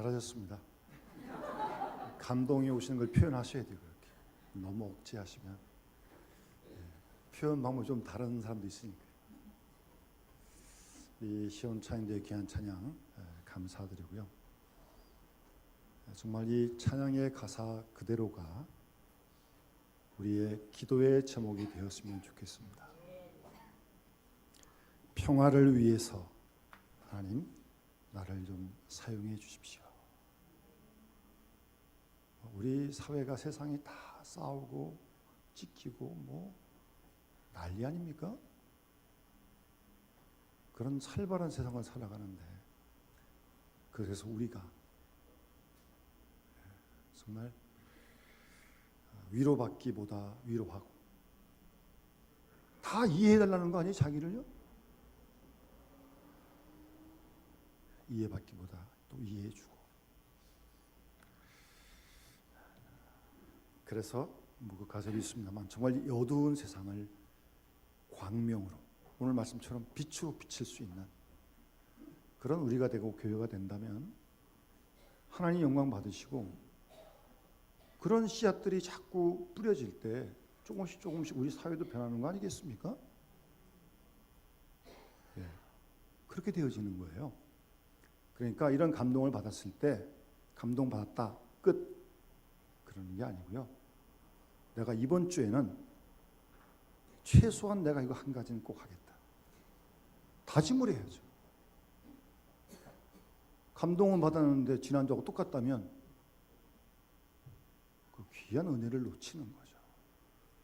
잘하셨습니다. 감동이 오시는 걸 표현하셔야 돼요. 그렇게 너무 억지하시면 표현 방법이 좀 다른 사람도 있으니까. 이 시온찬양대의 귀한 찬양 감사드리고요. 정말 이 찬양의 가사 그대로가 우리의 기도의 제목이 되었으면 좋겠습니다. 평화를 위해서 하나님 나를 좀 사용해 주십시오. 우리 사회가 세상이 다 싸우고 찢기고 뭐 난리 아닙니까? 그런 살벌한 세상을 살아가는데 그래서 우리가 정말 위로받기보다 위로하고 다 이해해달라는 거 아니에요? 자기를요? 이해받기보다 또 이해해주고. 그래서 그 가설이 있습니다만 정말 이 어두운 세상을 광명으로 오늘 말씀처럼 빛으로 비칠 수 있는 그런 우리가 되고 교회가 된다면 하나님 영광 받으시고 그런 씨앗들이 자꾸 뿌려질 때 조금씩 우리 사회도 변하는 거 아니겠습니까? 예, 그렇게 되어지는 거예요. 그러니까 이런 감동을 받았을 때 감동받았다 끝 그러는 게 아니고요. 내가 이번 주에는 최소한 내가 이거 한 가지는 꼭 하겠다. 다짐을 해야죠. 감동을 받았는데 지난주하고 똑같다면 그 귀한 은혜를 놓치는 거죠.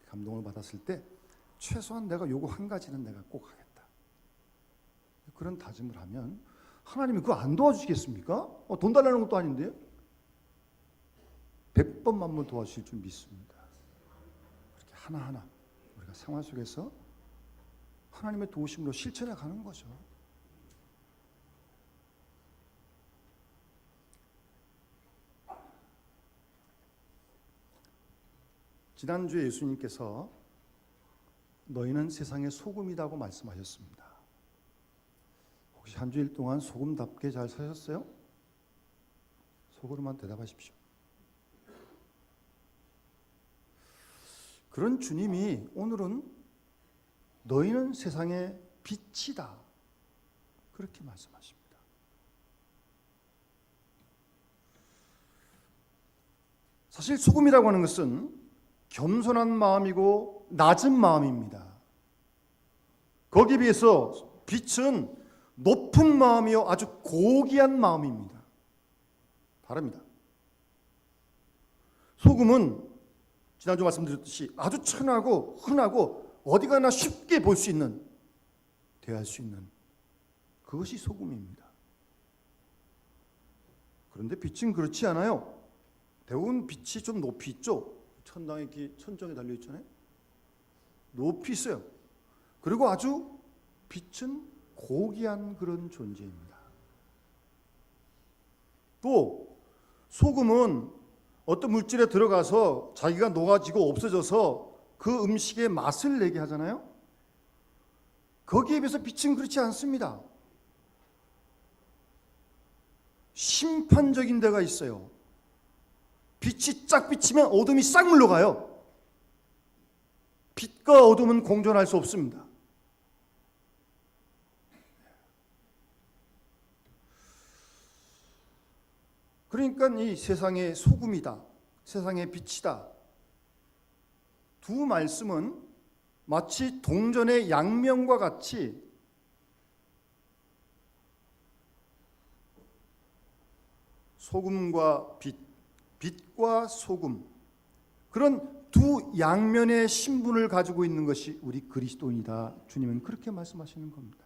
감동을 받았을 때 최소한 내가 요거 한 가지는 내가 꼭 하겠다. 그런 다짐을 하면 하나님이 그거 안 도와주시겠습니까? 돈 달라는 것도 아닌데요. 100번 만번 도와주실 줄 믿습니다. 그렇게 하나하나 우리가 생활 속에서 하나님의 도우심으로 실천해 가는 거죠. 지난주에 예수님께서 너희는 세상의 소금이라고 말씀하셨습니다. 혹시 한 주일 동안 소금답게 잘 사셨어요? 속으로만 대답하십시오. 그런 주님이 오늘은 너희는 세상의 빛이다 그렇게 말씀하십니다. 사실 소금이라고 하는 것은 겸손한 마음이고 낮은 마음입니다. 거기에 비해서 빛은 높은 마음이요 아주 고귀한 마음입니다. 다릅니다. 소금은 지난주 말씀드렸듯이 아주 천하고 흔하고 어디 가나 쉽게 볼 수 있는 대할 수 있는 그것이 소금입니다. 그런데 빛은 그렇지 않아요. 대부분 빛이 좀 높이 있죠. 천정에 달려 있잖아요. 높이 있어요. 그리고 아주 빛은 고귀한 그런 존재입니다. 또 소금은 어떤 물질에 들어가서 자기가 녹아지고 없어져서 그 음식의 맛을 내게 하잖아요. 거기에 비해서 빛은 그렇지 않습니다. 심판적인 데가 있어요. 빛이 쫙 비치면 어둠이 싹 물러가요. 빛과 어둠은 공존할 수 없습니다. 그러니까 이 세상의 소금이다, 세상의 빛이다. 두 말씀은 마치 동전의 양면과 같이 소금과 빛, 빛과 소금 그런 두 양면의 신분을 가지고 있는 것이 우리 그리스도인이다. 주님은 그렇게 말씀하시는 겁니다.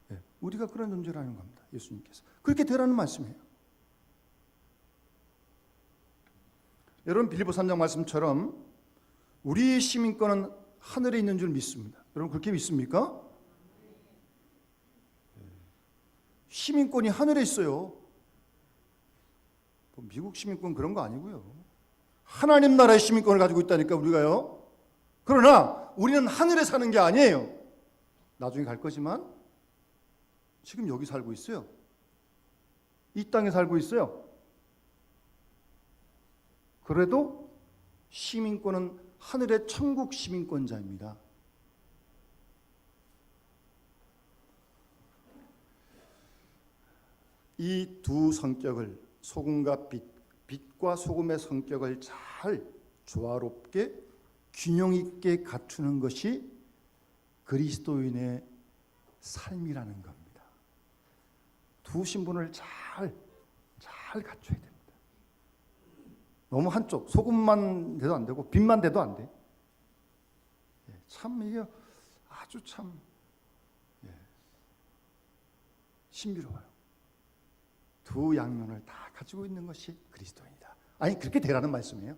네, 우리가 그런 존재라는 겁니다. 예수님께서 그렇게 되라는 말씀이에요. 여러분 빌립보 3장 말씀처럼 우리 시민권은 하늘에 있는 줄 믿습니다. 여러분 그렇게 믿습니까? 시민권이 하늘에 있어요. 미국 시민권 그런 거 아니고요. 하나님 나라의 시민권을 가지고 있다니까 우리가요. 그러나 우리는 하늘에 사는 게 아니에요. 나중에 갈 거지만 지금 여기 살고 있어요. 이 땅에 살고 있어요. 그래도 시민권은 하늘의 천국 시민권자입니다. 이 두 성격을, 소금과 빛과 소금의 성격을 잘 조화롭게 균형 있게 갖추는 것이 그리스도인의 삶이라는 겁니다. 두 신분을 잘 갖춰야 됩니다. 너무 한쪽, 소금만 돼도 안 되고 빛만 돼도 안 돼. 참 이게 아주 참 신비로워요. 두 양면을 다 가지고 있는 것이 그리스도인이다. 아니, 그렇게 되라는 말씀이에요.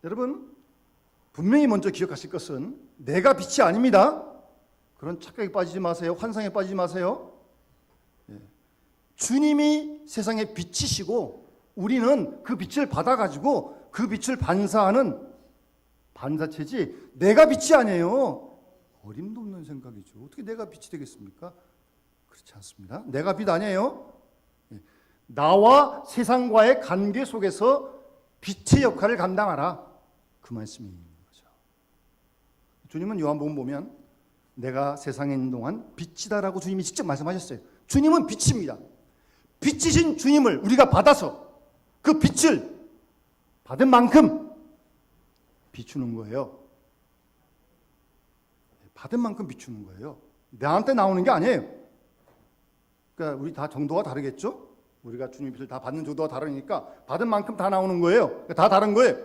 여러분, 분명히 먼저 기억하실 것은 내가 빛이 아닙니다. 그런 착각에 빠지지 마세요. 환상에 빠지지 마세요. 주님이 세상의 빛이시고 우리는 그 빛을 받아가지고 그 빛을 반사하는 반사체지 내가 빛이 아니에요. 어림도 없는 생각이죠. 어떻게 내가 빛이 되겠습니까? 그렇지 않습니다. 내가 빛 아니에요. 나와 세상과의 관계 속에서 빛의 역할을 감당하라. 그 말씀이 있는 거죠. 주님은 요한복음 보면 내가 세상에 있는 동안 빛이다라고 주님이 직접 말씀하셨어요. 주님은 빛입니다. 빛이신 주님을 우리가 받아서 그 빛을 받은 만큼 비추는 거예요. 받은 만큼 비추는 거예요. 나한테 나오는 게 아니에요. 그러니까 우리 다 정도가 다르겠죠? 우리가 주님 빛을 다 받는 정도가 다르니까 받은 만큼 다 나오는 거예요. 다 다른 거예요.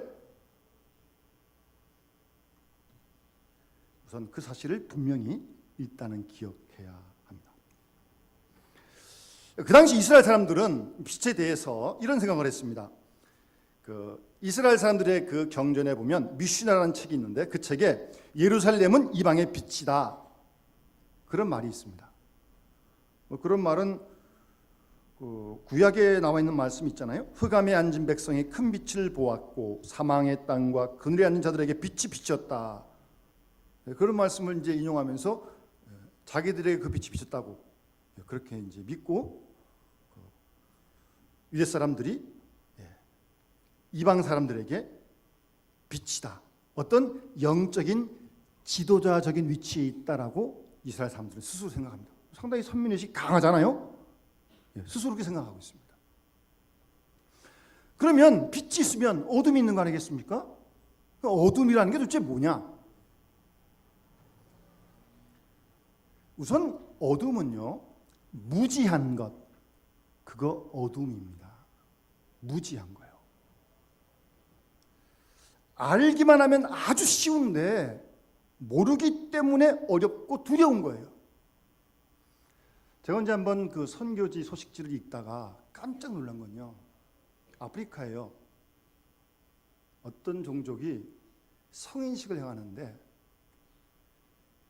우선 그 사실을 분명히 일단은 기억해야 합니다. 그 당시 이스라엘 사람들은 빛에 대해서 이런 생각을 했습니다. 이스라엘 사람들의 그 경전에 보면 미슈나라는 책이 있는데 그 책에 예루살렘은 이방의 빛이다. 그런 말이 있습니다. 그런 말은 구약에 나와 있는 말씀 있잖아요. 흑암에 앉은 백성이 큰 빛을 보았고 사망의 땅과 그늘에 앉은 자들에게 빛이 비쳤다. 그런 말씀을 이제 인용하면서 자기들에게 그 빛이 비쳤다고 그렇게 이제 믿고 유대 사람들이 이방 사람들에게 빛이다. 어떤 영적인 지도자적인 위치에 있다라고 이스라엘 사람들은 스스로 생각합니다. 상당히 선민의식이 강하잖아요. 스스로 그렇게 생각하고 있습니다. 그러면 빛이 있으면 어둠이 있는 거 아니겠습니까? 어둠이라는 게 도대체 뭐냐? 우선 어둠은요, 무지한 것, 그거 어둠입니다. 무지한 거예요. 알기만 하면 아주 쉬운데 모르기 때문에 어렵고 두려운 거예요. 제가 언제 한번 그 선교지 소식지를 읽다가 깜짝 놀란 건요, 아프리카에요, 어떤 종족이 성인식을 행하는데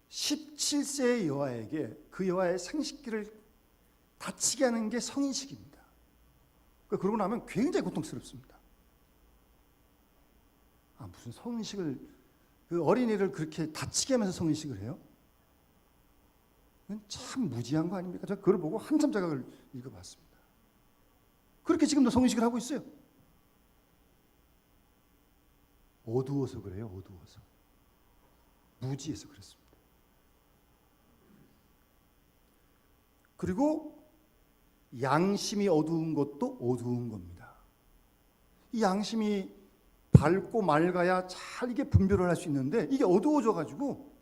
17세의 여아에게 그 여아의 생식기를 다치게 하는 게 성인식입니다. 그러고 나면 굉장히 고통스럽습니다. 무슨 성인식을, 그 어린이를 그렇게 다치게 하면서 성인식을 해요? 참 무지한 거 아닙니까? 제가 그걸 보고 한참 자각을 읽어봤습니다. 그렇게 지금도 성인식을 하고 있어요. 어두워서 그래요. 어두워서. 무지해서 그렇습니다. 그리고 양심이 어두운 것도 어두운 겁니다. 이 양심이 밝고 맑아야 잘 이게 분별을 할 수 있는데 이게 어두워져 가지고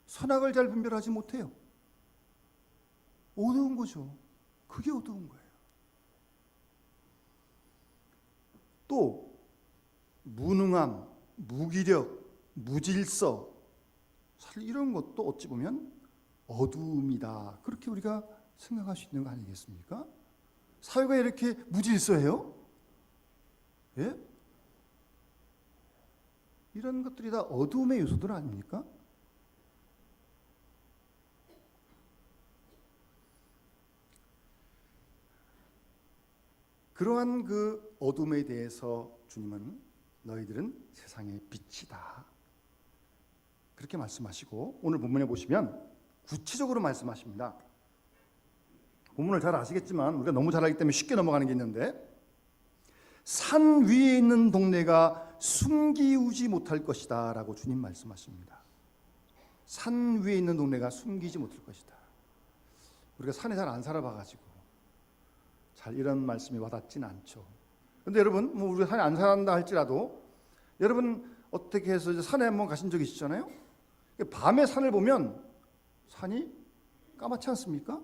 선악을 잘 분별하지 못해요. 어두운 거죠. 그게 어두운 거예요. 또 무능함, 무기력, 무질서, 사실 이런 것도 어찌 보면 어두움이다. 그렇게 우리가 생각할 수 있는 거 아니겠습니까? 사회가 이렇게 무질서해요? 예? 이런 것들이 다 어두움의 요소들 아닙니까? 그러한 그 어둠에 대해서 주님은 너희들은 세상의 빛이다. 그렇게 말씀하시고 오늘 본문에 보시면 구체적으로 말씀하십니다. 본문을 잘 아시겠지만 우리가 너무 잘 알기 때문에 쉽게 넘어가는 게 있는데, 산 위에 있는 동네가 숨기우지 못할 것이다 라고 주님 말씀하십니다. 산 위에 있는 동네가 숨기지 못할 것이다. 우리가 산에 잘 안 살아봐가지고 잘 이런 말씀이 와닿지는 않죠. 그런데 여러분, 뭐 우리가 산에 안 산다 할지라도 여러분 어떻게 해서 이제 산에 한번 가신 적 있으시잖아요. 밤에 산을 보면 산이 까맣지 않습니까?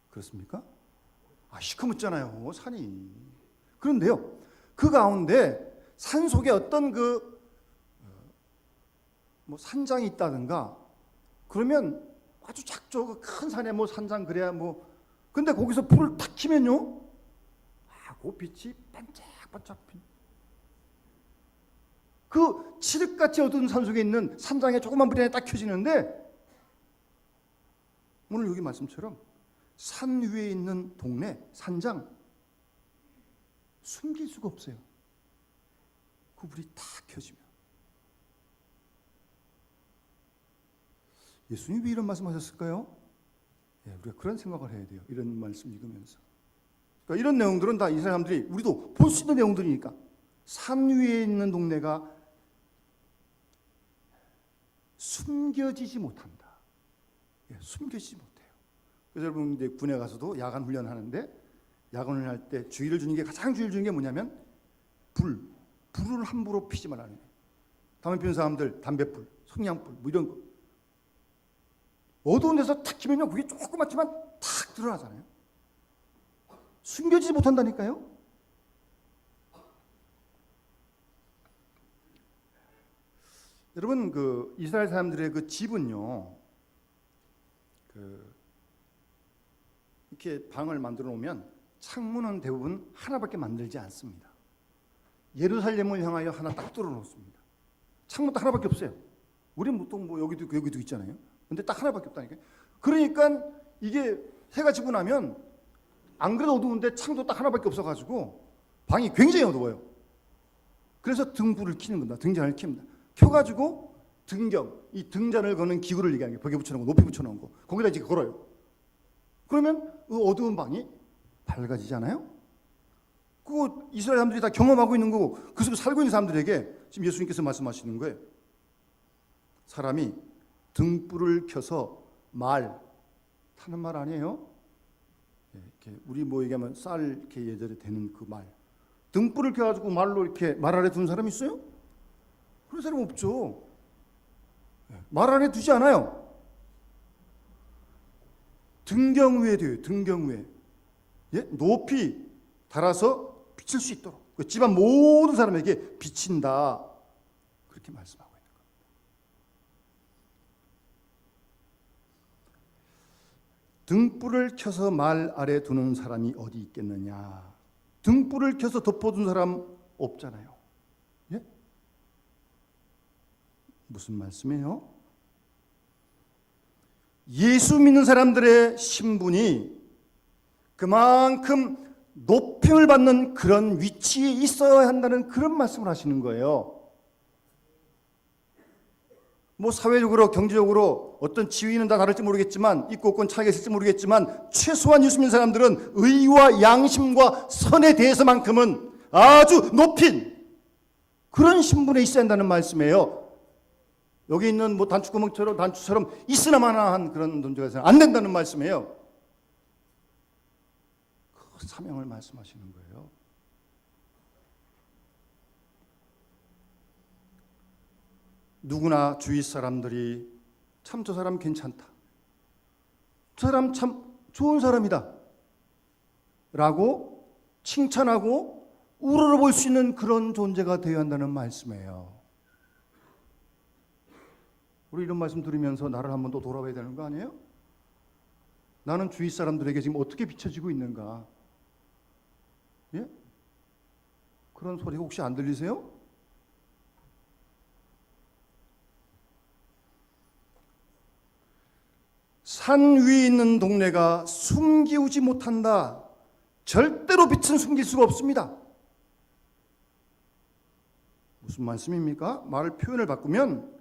그렇습니까? 시커멓잖아요, 산이. 그런데요, 그 가운데 산 속에 어떤 뭐 산장이 있다든가 그러면 아주 작죠. 그 큰 산에 뭐 산장 그래야 뭐. 근데 거기서 불을 탁 켜면요, 그 빛이 반짝반짝 핀. 그 칠흑같이 어두운 산 속에 있는 산장에 조그만 불이 하나 딱 켜지는데, 오늘 여기 말씀처럼 산 위에 있는 동네, 산장, 숨길 수가 없어요. 그 불이 탁 켜지면. 예수님이 왜 이런 말씀하셨을까요? 우리가 그런 생각을 해야 돼요. 이런 말씀 읽으면서. 그러니까 이런 내용들은 다 이 사람들이 우리도 볼 수 있는 내용들이니까. 산 위에 있는 동네가 숨겨지지 못한다. 숨겨지지 못해요. 그래서 여러분 이제 군에 가서도 야간 훈련을 하는데, 야간 훈련을 할 때 주의를 주는 게, 가장 주의를 주는 게 뭐냐면 불을 함부로 피지 말라는 거예요. 담배 피우는 사람들 담배불, 성냥불 뭐 이런 거. 어두운 데서 탁 키면요, 그게 조그맣지만 탁 드러나잖아요. 숨겨지지 못한다니까요. 여러분, 그 이스라엘 사람들의 그 집은요, 이렇게 방을 만들어 놓으면 창문은 대부분 하나밖에 만들지 않습니다. 예루살렘을 향하여 하나 딱 뚫어 놓습니다. 창문 딱 하나밖에 없어요. 우리는 보통 뭐 여기도 있잖아요. 근데 딱 하나밖에 없다니까요. 그러니까 이게 해가 지고 나면 안 그래도 어두운데 창도 딱 하나밖에 없어가지고 방이 굉장히 어두워요. 그래서 등불을 켜는 겁니다. 등잔을 켭니다. 켜가지고 등경, 이 등잔을 거는 기구를 얘기하는 게, 벽에 붙여놓은 거, 높이 붙여놓은 거, 거기다 이제 걸어요. 그러면 그 어두운 방이 밝아지잖아요. 그거 이스라엘 사람들이 다 경험하고 있는 거고, 그 속에 살고 있는 사람들에게 지금 예수님께서 말씀하시는 거예요. 사람이 등불을 켜서 말 타는 말 아니에요? 이렇게 우리 뭐 얘기하면 쌀 이렇게 예절에 되는 그 말, 등불을 켜가지고 말로 이렇게 말 아래 두는 사람이 있어요? 그런 사람 없죠. 말 아래 두지 않아요. 등경 위에 둬요. 등경 위에. 높이 달아서 비칠 수 있도록. 집안 모든 사람에게 비친다. 그렇게 말씀하고 있는 겁니다. 등불을 켜서 말 아래 두는 사람이 어디 있겠느냐. 등불을 켜서 덮어둔 사람 없잖아요. 예? 무슨 말씀이에요? 예수 믿는 사람들의 신분이 그만큼 높임을 받는 그런 위치에 있어야 한다는 그런 말씀을 하시는 거예요. 뭐 사회적으로 경제적으로 어떤 지위는 다 다를지 모르겠지만, 있고 없고는 차이가 있을지 모르겠지만, 최소한 예수 믿는 사람들은 의와 양심과 선에 대해서만큼은 아주 높인 그런 신분에 있어야 한다는 말씀이에요. 여기 있는 뭐 단추처럼 있으나마나한 그런 존재가 있어서는 안 된다는 말씀이에요. 그 사명을 말씀하시는 거예요. 누구나 주위 사람들이 참 저 사람 괜찮다, 저 사람 참 좋은 사람이다 라고 칭찬하고 우러러볼 수 있는 그런 존재가 되어야 한다는 말씀이에요. 우리 이런 말씀 들으면서 나를 한번 또 돌아봐야 되는 거 아니에요? 나는 주위 사람들에게 지금 어떻게 비춰지고 있는가? 예? 그런 소리가 혹시 안 들리세요? 산 위에 있는 동네가 숨기우지 못한다. 절대로 빛은 숨길 수가 없습니다. 무슨 말씀입니까? 표현을 바꾸면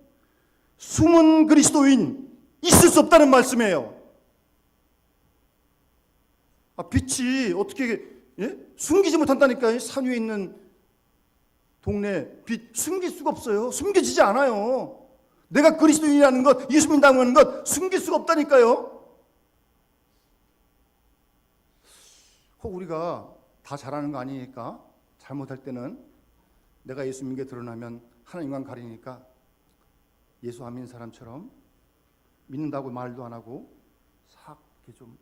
숨은 그리스도인 있을 수 없다는 말씀이에요. 빛이 어떻게 숨기지 못한다니까요. 산 위에 있는 동네 빛 숨길 수가 없어요. 숨겨지지 않아요. 내가 그리스도인이라는 것, 예수 믿는다는 것 숨길 수가 없다니까요. 혹 우리가 다 잘하는 거 아니니까 잘못할 때는 내가 예수 믿는 게 드러나면 하나님과 가리니까 예수 안 믿는 사람처럼 믿는다고 말도 안 하고 싹 이렇게 좀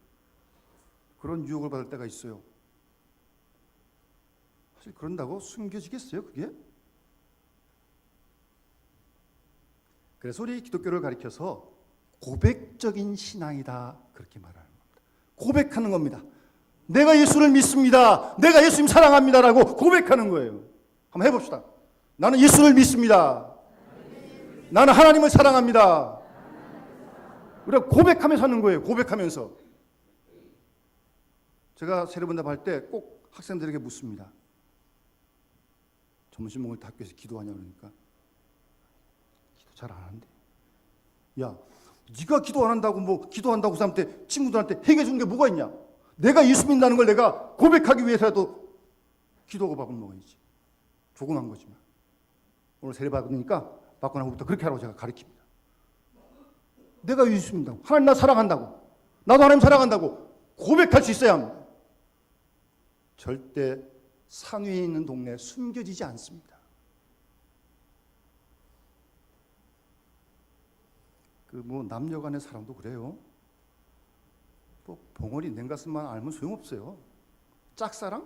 그런 유혹을 받을 때가 있어요. 사실 그런다고 숨겨지겠어요, 그게? 그래서 우리 기독교를 가리켜서 고백적인 신앙이다 그렇게 말하는 겁니다. 고백하는 겁니다. 내가 예수를 믿습니다. 내가 예수님 사랑합니다라고 고백하는 거예요. 한번 해봅시다. 나는 예수를 믿습니다. 나는 하나님을 사랑합니다. 우리가 고백하면서 하는 거예요. 고백하면서. 제가 세례본답 할 때 꼭 학생들에게 묻습니다. 점심 먹을 때 학교에서 기도하냐 그러니까 기도 잘 안 하는데. 야, 네가 기도 안 한다고 뭐 기도한다고 사람한테 친구들한테 해결해 주는 게 뭐가 있냐? 내가 예수 믿는다는 걸 내가 고백하기 위해서라도 기도하고 밥은 먹어야지. 조그만 거지만. 오늘 세례 받으니까 받고 나서부터 그렇게 하라고 제가 가르칩니다. 내가 예수 믿는다고, 하나님 나 사랑한다고, 나도 하나님 사랑한다고 고백할 수 있어야 합니다. 절대 산 위에 있는 동네에 숨겨지지 않습니다. 남녀 간의 사랑도 그래요. 또 봉어리 냉가슴만 알면 소용없어요. 짝사랑?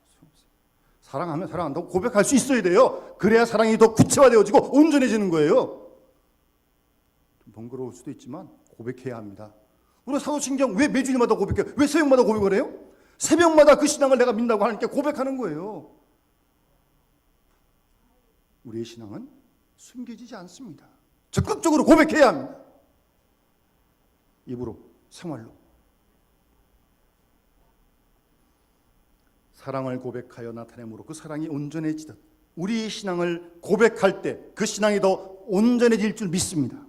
소용없어요. 사랑하면 사랑한다고 고백할 수 있어야 돼요. 그래야 사랑이 더 구체화되어지고 온전해지는 거예요. 좀 번거로울 수도 있지만 고백해야 합니다. 우리 사도신경 왜 매주일마다 고백해요? 왜 새벽마다 고백을 해요? 새벽마다 그 신앙을 내가 믿는다고 하나님께 고백하는 거예요. 우리의 신앙은 숨겨지지 않습니다. 적극적으로 고백해야 합니다. 입으로, 생활로. 사랑을 고백하여 나타내므로 그 사랑이 온전해지듯 우리의 신앙을 고백할 때 그 신앙이 더 온전해질 줄 믿습니다.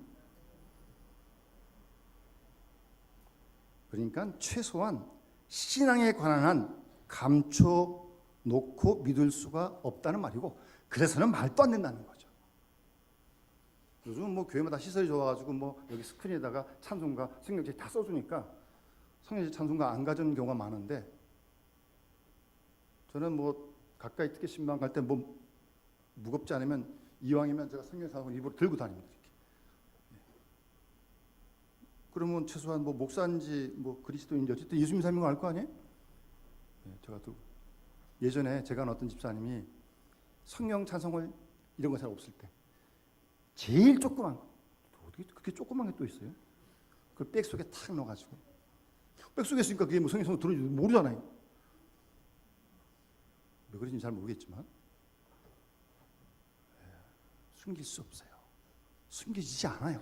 그러니까 최소한 신앙에 관한 한 감춰놓고 믿을 수가 없다는 말이고, 그래서는 말도 안 된다는 거죠. 요즘 교회마다 시설이 좋아가지고 여기 스크린에다가 찬송가, 성경책 다 써주니까 성경책 찬송가 안 가져온 경우가 많은데, 저는 가까이 특히 신방 갈 때 무겁지 않으면 이왕이면 제가 성경사을 입으로 들고 다닙니다. 이렇게. 그러면 최소한 목사인지 그리스도인지 어쨌든 예수 믿는 사람인 거 알 거 아니에요? 제가 또 예전에 제가 아는 어떤 집사님이 성령 찬송을 이런 거 잘 없을 때 제일 조그만 거, 어떻게 그렇게 조그만 게 또 있어요? 그걸 백 속에 탁 넣어가지고, 백 속에 있으니까 그게 성경 찬송 들어는지 모르잖아요. 왜 그런지 잘 모르겠지만 숨길 수 없어요. 숨겨지지 않아요.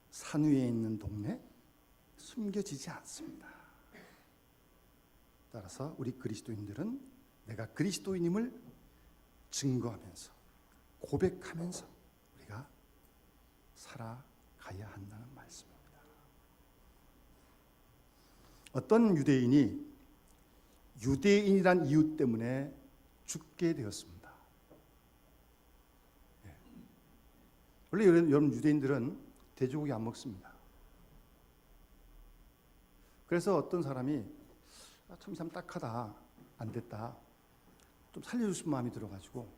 산 위에 있는 동네 숨겨지지 않습니다. 따라서 우리 그리스도인들은 내가 그리스도인임을 증거하면서 고백하면서 우리가 살아가야 한다는 말씀입니다. 어떤 유대인이 유대인이란 이유 때문에 죽게 되었습니다. 원래 여러분 유대인들은 돼지고기 안 먹습니다. 그래서 어떤 사람이 참 딱하다, 안 됐다, 좀 살려줄 싶은 마음이 들어가지고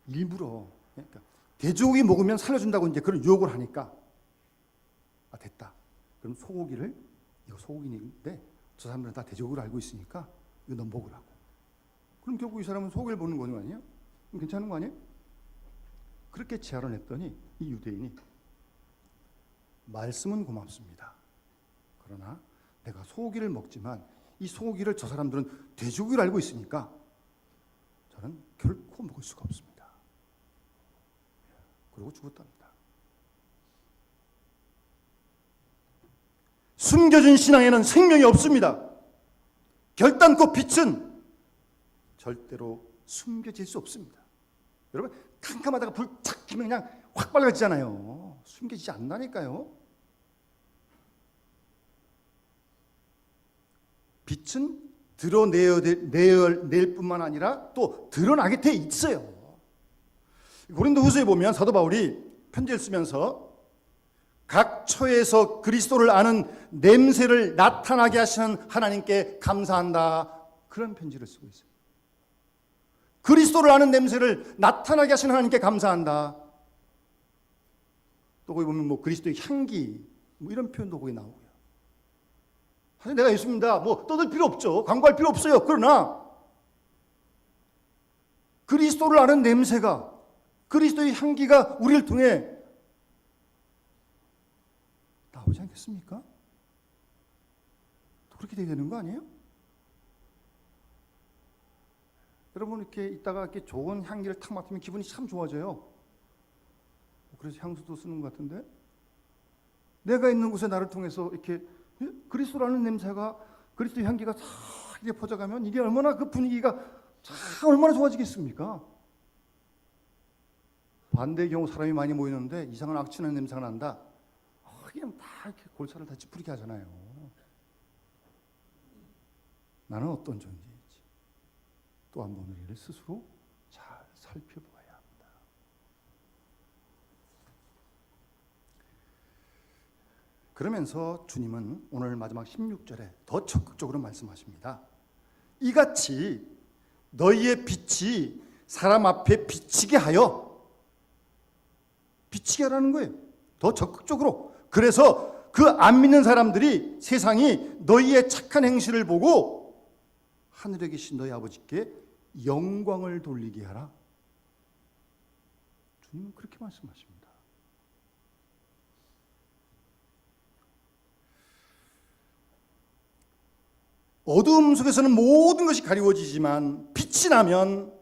일부러, 그러니까 돼지고기 먹으면 살려준다고 이제 그런 유혹을 하니까 됐다. 그럼 소고기를, 이거 소고기인데 저 사람들은 다 돼지고기를 알고 있으니까 이거 너 먹으라고. 그럼 결국 이 사람은 소고기를 먹는 거 아니에요? 그럼 괜찮은 거 아니에요? 그렇게 제안을 했더니 이 유대인이 말씀은 고맙습니다. 그러나 내가 소고기를 먹지만 이 소고기를 저 사람들은 돼지고기를 알고 있으니까 저는 결코 먹을 수가 없습니다. 그러고 죽었답니다. 숨겨진 신앙에는 생명이 없습니다. 결단코 빛은 절대로 숨겨질 수 없습니다. 여러분, 캄캄하다가 불 탁 켜면 그냥 확 밝아지잖아요. 숨겨지지 않는다니까요. 빛은 드러낼 뿐만 아니라 또 드러나게 돼 있어요. 고린도후서에 보면 사도 바울이 편지를 쓰면서 각 처에서 그리스도를 아는 냄새를 나타나게 하시는 하나님께 감사한다, 그런 편지를 쓰고 있어요. 그리스도를 아는 냄새를 나타나게 하시는 하나님께 감사한다. 또 거기 보면 그리스도의 향기 이런 표현도 거기 나오고요. 사실 내가 예수입니다, 떠들 필요 없죠. 광고할 필요 없어요. 그러나 그리스도를 아는 냄새가, 그리스도의 향기가 우리를 통해 나오지 않겠습니까? 그렇게 돼야 되는 거 아니에요? 여러분, 이렇게 있다가 이렇게 좋은 향기를 탁 맡으면 기분이 참 좋아져요. 그래서 향수도 쓰는 것 같은데, 내가 있는 곳에 나를 통해서 이렇게 그리스도라는 냄새가, 그리스도의 향기가 싹 이렇게 퍼져가면 이게 얼마나 그 분위기가 참 얼마나 좋아지겠습니까? 반대의 경우 사람이 많이 모이는데 이상한 악취나는 냄새가 난다. 그냥 다 이렇게 골차를 다 찌푸리게 하잖아요. 나는 어떤 존재인지 또 한 번 우리를 스스로 잘 살펴보아야 합니다. 그러면서 주님은 오늘 마지막 16절에 더 적극적으로 말씀하십니다. 이같이 너희의 빛이 사람 앞에 비치게 하여, 비치게 하라는 거예요. 더 적극적으로. 그래서 그 안 믿는 사람들이, 세상이 너희의 착한 행실을 보고 하늘에 계신 너희 아버지께 영광을 돌리게 하라. 주님은 그렇게 말씀하십니다. 어두움 속에서는 모든 것이 가리워지지만 빛이 나면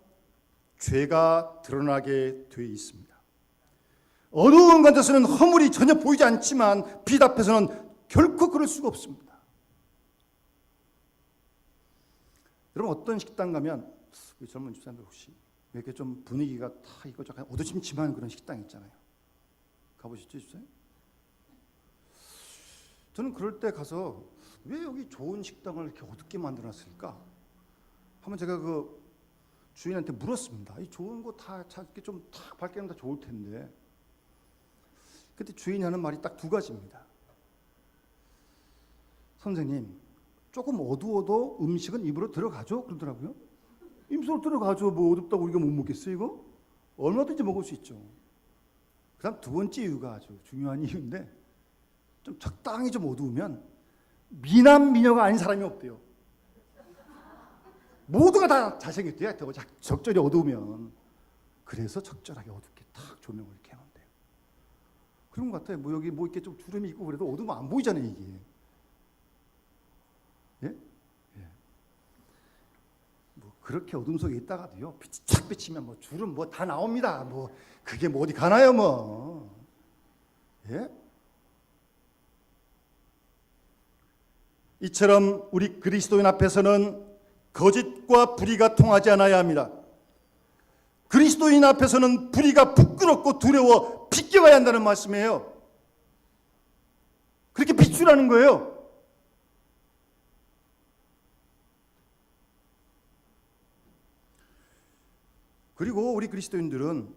죄가 드러나게 되어 있습니다. 어두운 곳에서는 허물이 전혀 보이지 않지만 빛 앞에서는 결코 그럴 수가 없습니다. 여러분, 어떤 식당 가면 우리 젊은 집사님들 혹시 이렇게 좀 분위기가 다 이거 약간 어두침침한 그런 식당 있잖아요. 가보셨죠, 집사님? 저는 그럴 때 가서 왜 여기 좋은 식당을 이렇게 어둡게 만들어놨을까? 한번 제가 그 주인한테 물었습니다. 이 좋은 거 다 이렇게 좀 탁 밝게 하면 다 좋을 텐데. 그때 주인이 하는 말이 딱 두 가지입니다. 선생님, 조금 어두워도 음식은 입으로 들어가죠? 그러더라고요. 입으로 들어가죠. 어둡다고 우리가 못 먹겠어요, 이거? 얼마든지 먹을 수 있죠. 그 다음 두 번째 이유가 아주 중요한 이유인데, 좀 적당히 좀 어두우면 미남 미녀가 아닌 사람이 없대요. 모두가 다 잘생겼대요. 적절히 어두우면. 그래서 적절하게 어둡게 탁 조명을 이렇게 해놓는데요. 그런 것 같아요. 여기 이렇게 좀 주름이 있고 그래도 어두우면 안 보이잖아요, 이게. 예? 예. 그렇게 어둠 속에 있다가도요, 빛이 쫙 비치면 주름 다 나옵니다. 그게 어디 가나요, 예? 이처럼 우리 그리스도인 앞에서는 거짓과 불의가 통하지 않아야 합니다. 그리스도인 앞에서는 불의가 부끄럽고 두려워 비껴가야 한다는 말씀이에요. 그렇게 비추라는 거예요. 그리고 우리 그리스도인들은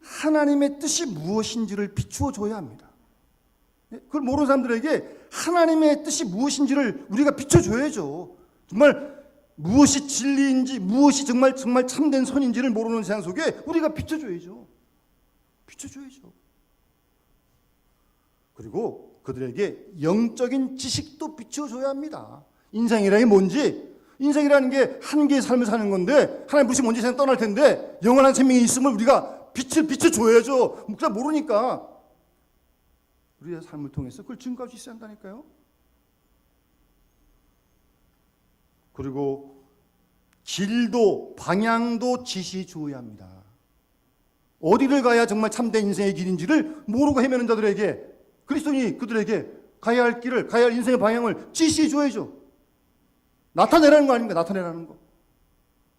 하나님의 뜻이 무엇인지를 비추어 줘야 합니다. 그걸 모르는 사람들에게 하나님의 뜻이 무엇인지를 우리가 비춰줘야죠. 정말 무엇이 진리인지, 무엇이 정말 참된 선인지를 모르는 세상 속에 우리가 비춰줘야죠. 비춰줘야죠. 그리고 그들에게 영적인 지식도 비춰줘야 합니다. 인생이라는 게 뭔지, 인생이라는 게 한 개의 삶을 사는 건데, 하나님 부르시면 언제 세상 떠날 텐데 영원한 생명이 있음을 우리가 빛을 비춰줘야죠. 목사 모르니까. 우리의 삶을 통해서 그걸 증거할 수 있어야 한다니까요. 그리고 길도 방향도 지시해 주어야 합니다. 어디를 가야 정말 참된 인생의 길인지를 모르고 헤매는 자들에게, 그리스도인이 그들에게 가야 할 길을, 가야 할 인생의 방향을 지시해 줘야죠. 나타내라는 거 아닙니까? 나타내라는 거.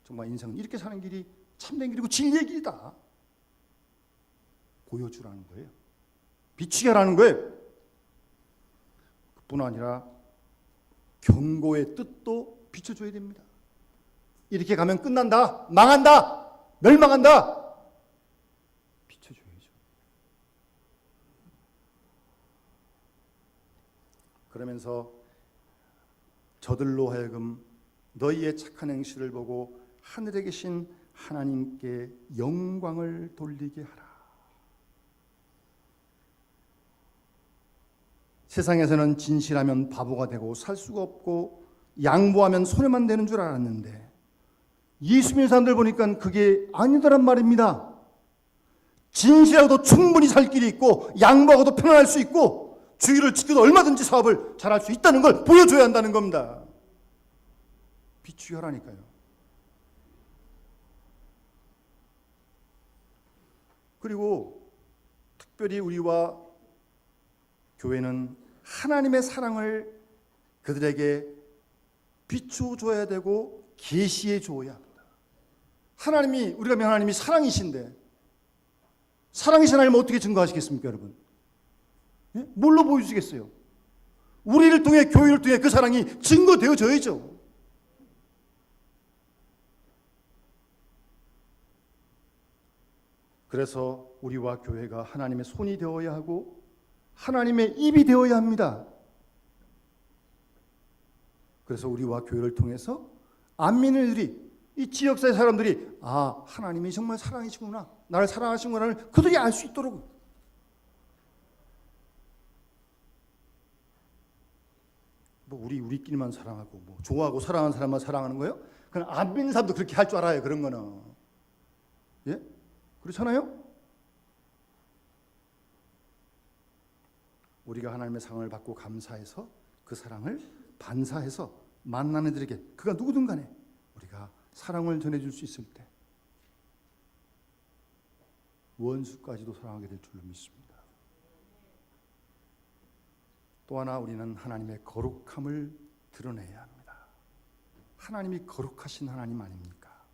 정말 인생은 이렇게 사는 길이 참된 길이고 진리의 길이다 보여주라는 거예요. 비추게 하라는 거예요. 그뿐 아니라 경고의 뜻도 비춰줘야 됩니다. 이렇게 가면 끝난다, 망한다, 멸망한다, 비춰줘야죠. 그러면서 저들로 하여금 너희의 착한 행실을 보고 하늘에 계신 하나님께 영광을 돌리게 하라. 세상에서는 진실하면 바보가 되고 살 수가 없고 양보하면 손해만 되는 줄 알았는데 예수 믿는 사람들 보니까 그게 아니더란 말입니다. 진실하고도 충분히 살 길이 있고 양보하고도 편안할 수 있고 주의를 지켜도 얼마든지 사업을 잘할 수 있다는 걸 보여줘야 한다는 겁니다. 비추게 하라니까요. 그리고 특별히 우리와 교회는 하나님의 사랑을 그들에게 비춰줘야 되고 계시해 줘야 합니다. 하나님이, 우리가 믿는 하나님이 사랑이신데 사랑이신 하나님을 어떻게 증거하시겠습니까, 여러분? 예? 뭘로 보여주시겠어요? 우리를 통해, 교회를 통해 그 사랑이 증거되어져야죠. 그래서 우리와 교회가 하나님의 손이 되어야 하고 하나님의 입이 되어야 합니다. 그래서 우리와 교회를 통해서 안 믿는 이들이, 이 지역사회 사람들이 하나님이 정말 사랑이시구나, 나를 사랑하시구나를 그들이 알 수 있도록. 우리끼리만 사랑하고 좋아하고 사랑하는 사람만 사랑하는 거예요? 그냥 안 믿는 사람도 그렇게 할 줄 알아요. 그런 거는. 예? 그렇잖아요? 우리가 하나님의 사랑을 받고 감사해서 그 사랑을 반사해서 만나는 이들에게, 그가 누구든 간에 우리가 사랑을 전해줄 수 있을 때 원수까지도 사랑하게 될 줄로 믿습니다. 또 하나, 우리는 하나님의 거룩함을 드러내야 합니다. 하나님이 거룩하신 하나님 아닙니까?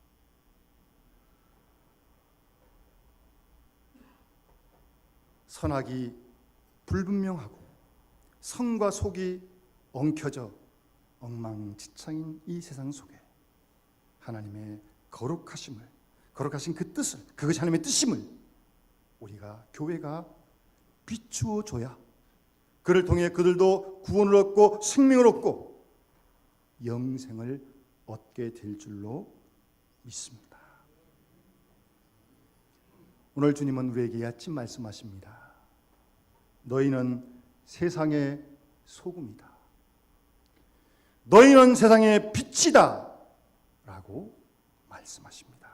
선악이 불분명하고 성과 속이 엉켜져 엉망진창인 이 세상 속에 하나님의 거룩하심을, 거룩하신 그 뜻을, 그것이 하나님의 뜻임을 우리가, 교회가 비추어 줘야 그를 통해 그들도 구원을 얻고 생명을 얻고 영생을 얻게 될 줄로 믿습니다. 오늘 주님은 우리에게 아침 말씀하십니다. 너희는 세상의 소금이다. 너희는 세상의 빛이다 라고 말씀하십니다.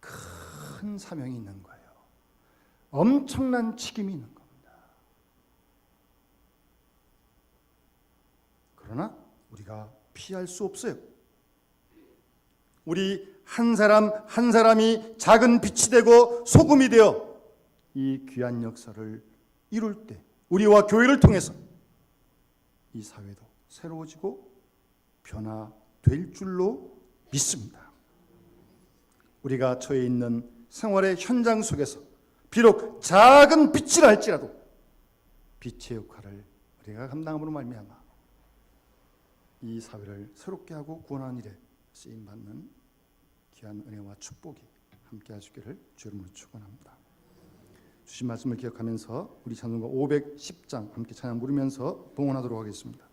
큰 사명이 있는 거예요. 엄청난 책임이 있는 겁니다. 그러나 우리가 피할 수 없어요. 우리 한 사람 한 사람이 작은 빛이 되고 소금이 되어 이 귀한 역사를 이룰 때 우리와 교회를 통해서 이 사회도 새로워지고 변화될 줄로 믿습니다. 우리가 처해 있는 생활의 현장 속에서 비록 작은 빛이라 할지라도 빛의 역할을 우리가 감당함으로 말미암아 이 사회를 새롭게 하고 구원하는 일에 쓰임받는 귀한 은혜와 축복이 함께 하시기를 주 이름으로 축원합니다. 주신 말씀을 기억하면서 우리 찬송가 510장 함께 찬양 부르면서 봉헌하도록 하겠습니다.